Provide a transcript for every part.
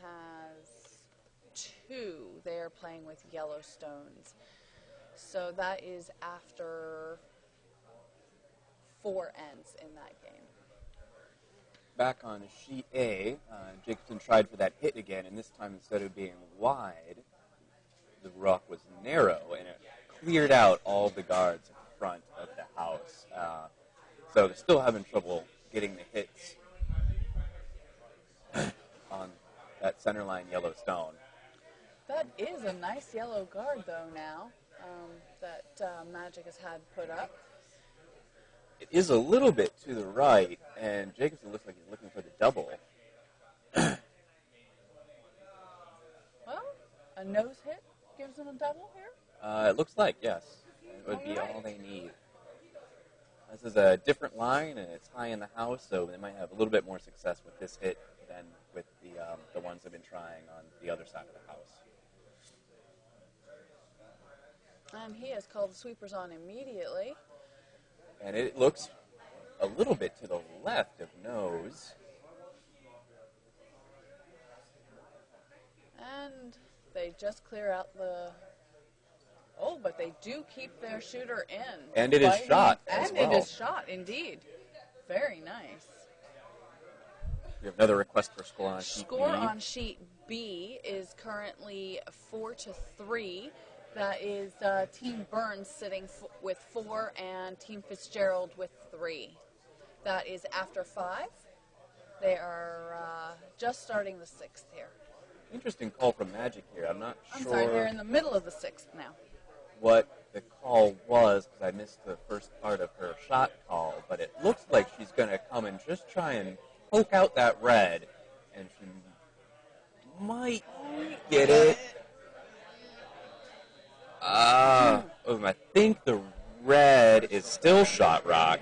Has two. They are playing with yellow stones. So that is after 4 ends in that game. Back on sheet A, Jacobson tried for that hit again, and this time instead of being wide, the rock was narrow, and it cleared out all the guards at the front of the house. So they're still having trouble getting the hits on that centerline yellow stone. That is a nice yellow guard, though, now, that Magic has had put up. It is a little bit to the right, and Jacobson looks like he's looking for the double. Well, a nose hit gives them a double here? It looks like, yes. It would be all they need. This is a different line, and it's high in the house, so they might have a little bit more success with this hit than with the ones they've been trying on the other side of the house. And he has called the sweepers on immediately. And it looks a little bit to the left of nose. And they just clear out the... Oh, but they do keep their shooter in. And it is shot as well. And it is shot, indeed. Very nice. We have another request for score on sheet B. Score on sheet B is currently 4-3. That is Team Burns sitting with 4 and Team Fitzgerald with 3. That is after 5. They are just starting the 6th here. Interesting call from Magic here. I'm not sure. I'm sorry, they're in the middle of the 6th now. What the call was, because I missed the first part of her shot call, but it looks like she's going to come and just try and poke out that red, and she might get it. I think the red is still shot rock.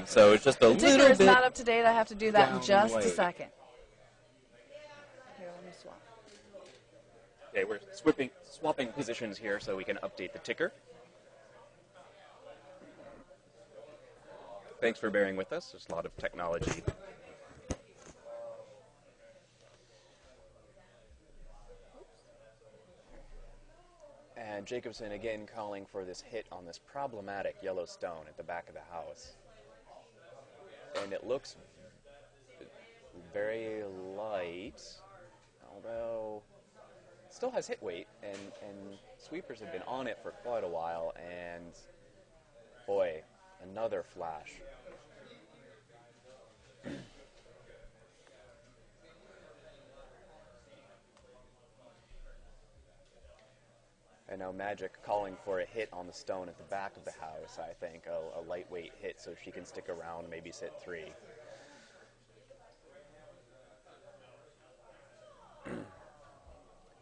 So it's just a little bit. The ticker is not up to date. I have to do that in just a second. Here, let me swap. Okay, we're swapping positions here so we can update the ticker. Thanks for bearing with us. There's a lot of technology. And Jacobson again calling for this hit on this problematic yellow stone at the back of the house. And it looks very light, although it still has hit weight, and sweepers have been on it for quite a while, and boy, another flash. And now Magic calling for a hit on the stone at the back of the house, I think. A lightweight hit so she can stick around, maybe sit 3.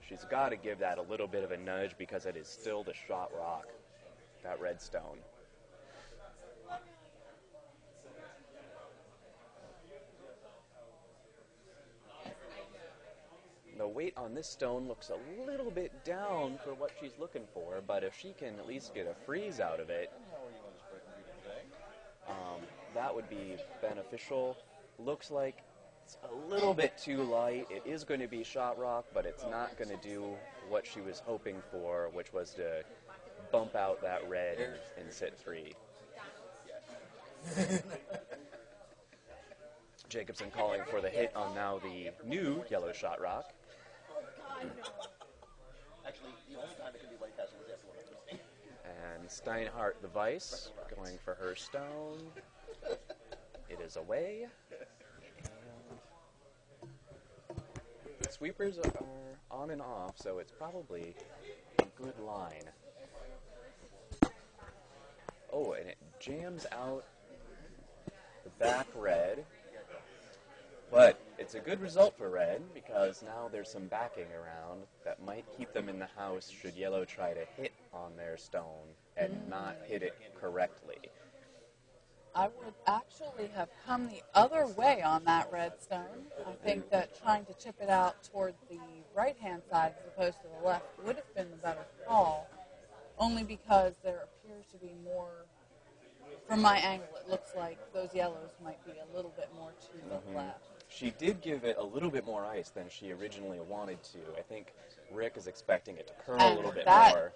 She's got to give that a little bit of a nudge because it is still the shot rock, that red stone. The weight on this stone looks a little bit down for what she's looking for, but if she can at least get a freeze out of it, that would be beneficial. Looks like it's a little bit too light. It is going to be shot rock, but it's not going to do what she was hoping for, which was to bump out that red and sit 3. Jacobson calling for the hit on now the new yellow shot rock. Actually, the only time it can be white passing is after 1. And Steinhardt the Vice going for her stone. It is away. And the sweepers are on and off, so it's probably a good line. Oh, and it jams out the back red. But it's a good result for red because now there's some backing around that might keep them in the house should yellow try to hit on their stone and not hit it correctly. I would actually have come the other way on that red stone. I think that trying to chip it out toward the right-hand side as opposed to the left would have been the better call, only because there appears to be more, from my angle, it looks like those yellows might be a little bit more to the left. She did give it a little bit more ice than she originally wanted to. I think Rick is expecting it to curl a little bit that more.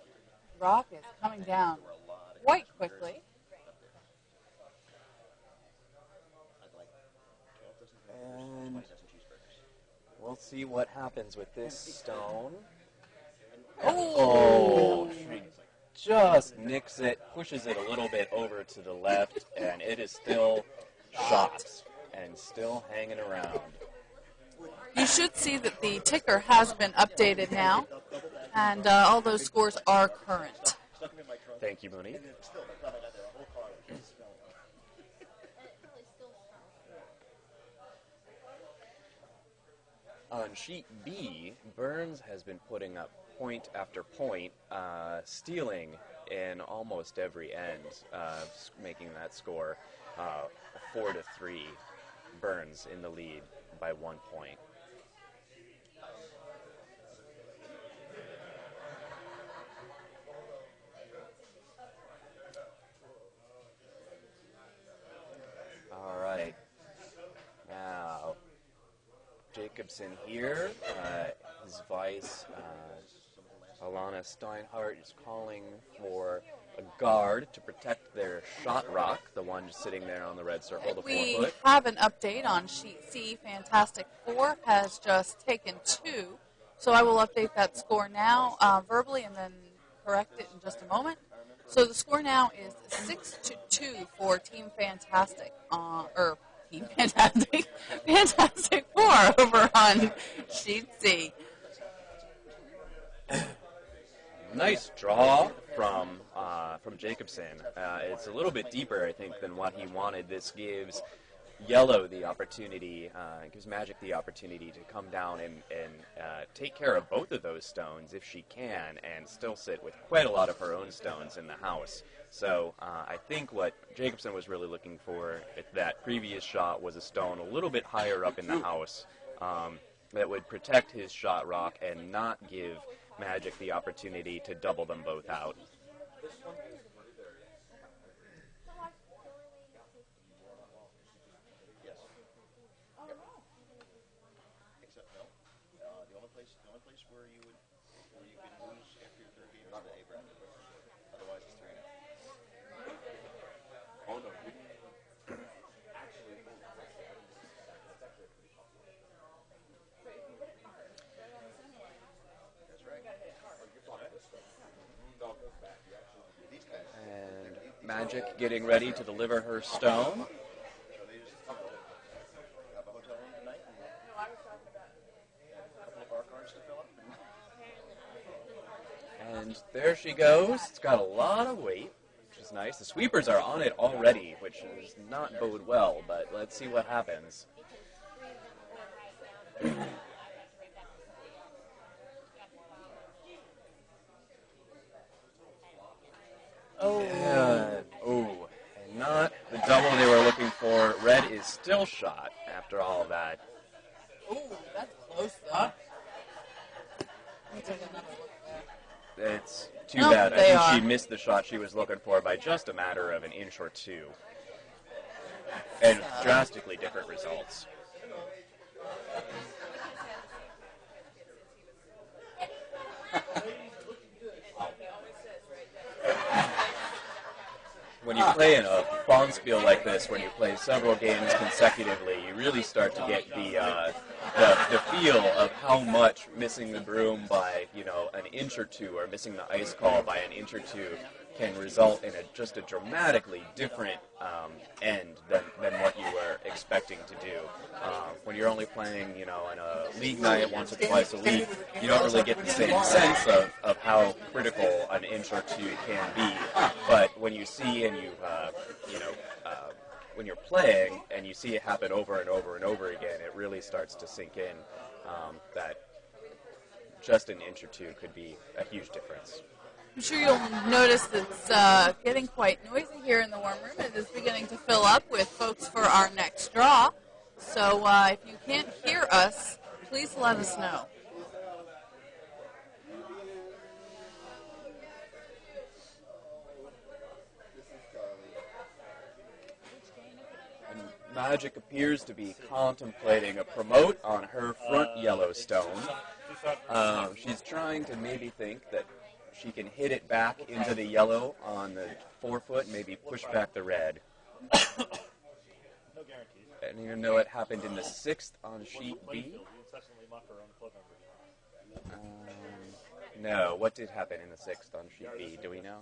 rock is coming down quite quickly. And we'll see what happens with this stone. Oh, She just nicks it, pushes it a little bit over to the left, and it is still shot and still hanging around. you should see that the ticker has been updated now, and all those scores are current. Thank you, Monique. On sheet B, Burns has been putting up point after point, stealing in almost every end, making that score 4-3. Burns in the lead by 1 point. All right. Now, Jacobson here, his vice, Alana Steinhardt is calling for a guard to protect their shot rock, the one just sitting there on the red circle, the 4 We foot. have an update on sheet C. Fantastic Four has just taken 2, so I will update that score now verbally and then correct it in just a moment. So the score now is 6-2 for Team Fantastic, Team Fantastic, Fantastic Four over on sheet C. Nice draw from Jacobson. It's a little bit deeper, I think, than what he wanted. This gives Yellow the opportunity, gives Magic the opportunity to come down and take care of both of those stones if she can, and still sit with quite a lot of her own stones in the house. So I think what Jacobson was really looking for at that previous shot was a stone a little bit higher up in the house that would protect his shot rock and not give Magic the opportunity to double them both out. Except no. The only place where you can lose after your third game is the A bracket. Otherwise, it's 3.5. Oh no. That's right. And Magic getting ready to deliver her stone. So they just have a hotel room tonight and a couple of bar cards to fill up. And there she goes. It's got a lot of weight, which is nice. The sweepers are on it already, which does not bode well, but let's see what happens. And not the double they were looking for. Red is still shot after all of that. Ooh, that's close, though. Let me take another look at that. It's too Nope, bad. I they think are. she missed the shot she was looking for by just a matter of an inch or two. And drastically different results. When you play in a bonspiel like this, when you play several games consecutively, you really start to get the feel of how much missing the broom by an inch or two, or missing the ice call by an inch or two, can result in just a dramatically different end than what you were expecting to do. When you're only playing, on a league night once or twice a week, you don't really get the same sense of how critical an inch or two can be. But when you see and when you're playing and you see it happen over and over and over again, it really starts to sink in that just an inch or two could be a huge difference. I'm sure you'll notice it's getting quite noisy here in the warm room. It is beginning to fill up with folks for our next draw. So if you can't hear us, please let us know. Magic appears to be contemplating a promote on her front yellow stone. She's trying to maybe think that she can hit it back into the yellow on the forefoot and maybe push back the red. And even though it happened in the 6th on sheet B. No, what did happen in the 6th on sheet B? Do we know?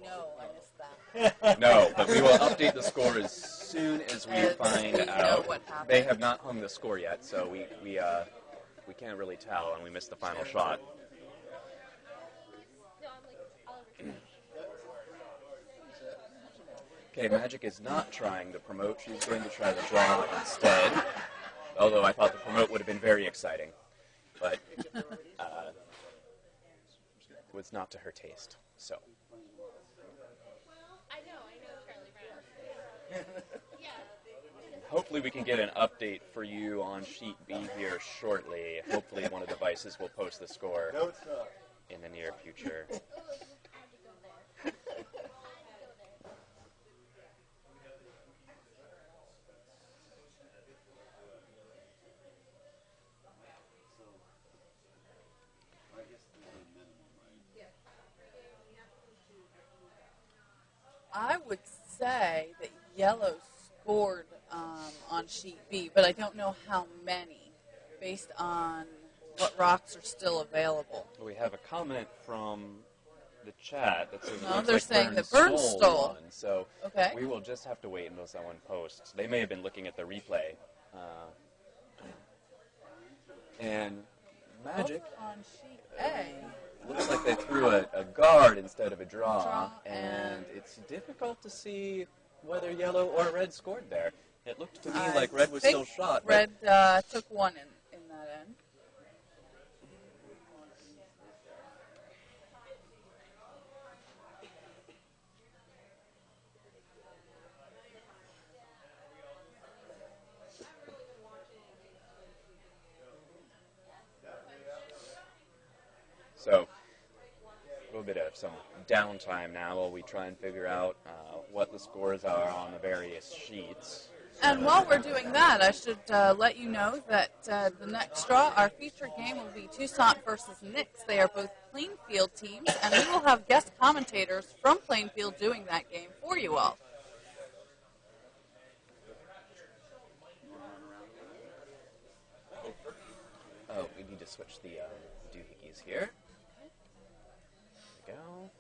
No, I missed that. No, but we will update the score as soon as we find we know out. what happened. They have not hung the score yet, so we can't really tell, and we missed the final shot. Okay, Magic is not trying the promote. She's going to try the draw instead. Although I thought the promote would have been very exciting, but it was not to her taste. So. I know, Charlie Brown. Hopefully we can get an update for you on sheet B here shortly. Hopefully one of the devices will post the score in the near future. I would say that yellow scored on sheet B, but I don't know how many, based on what rocks are still available. We have a comment from the chat that says No, looks they're like saying Burns that Burns stole stole. one, so Okay. we will just have to wait until someone posts. They may have been looking at the replay. And Magic Over on sheet A. looks like they threw a guard instead of a draw, Draw, and and- it's difficult to see whether yellow or red scored there. It looked to me I like red was think still shot. but- Red took one in that end. So, a little bit of some downtime now while we try and figure out what the scores are on the various sheets. And while we're doing that, I should let you know that the next draw, our featured game, will be Toussaint versus Nix. They are both Plainfield teams, and we will have guest commentators from Plainfield doing that game for you all. Oh, we need to switch the doohickeys here. There we go.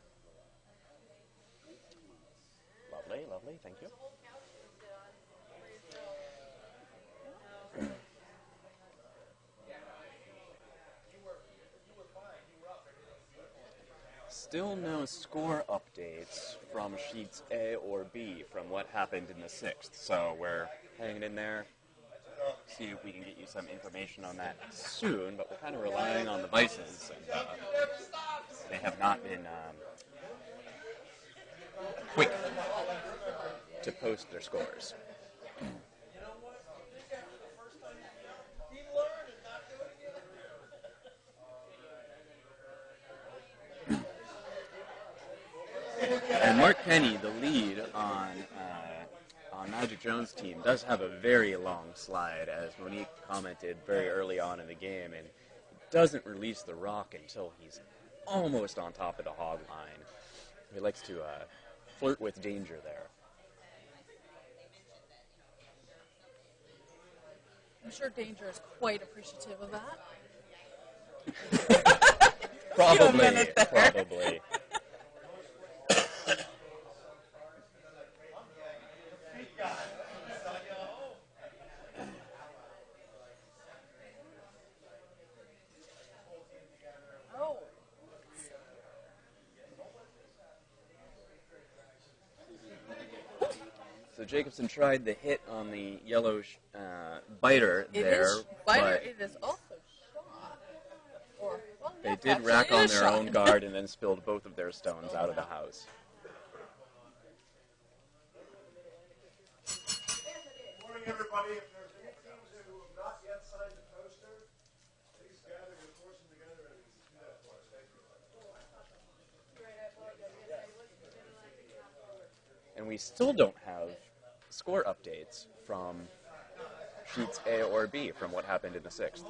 Lovely, lovely, thank you. Still no score updates from sheets A or B from what happened in the 6th, so we're hanging in there. See if we can get you some information on that soon, but we're kind of relying on the Vices, and they have not been quick to post their scores. And Mark Penny, the lead on Magic Jones' team, does have a very long slide, as Monique commented very early on in the game, and doesn't release the rock until he's almost on top of the hog line. He likes to flirt with danger there. I'm sure Danger is quite appreciative of that. Probably. Oh, So Jacobson tried the hit on the yellow biter it there, is Biter. but It is also shot. Or, well, they yes, did actually, rack it on is their shot. own guard and then spilled both of their stones out of the house. Morning, everybody. If there's any teams who have not yet signed the poster, please gather your forces together and do that for us. Thank you. And we still don't have score updates from sheets A or B from what happened in the 6th.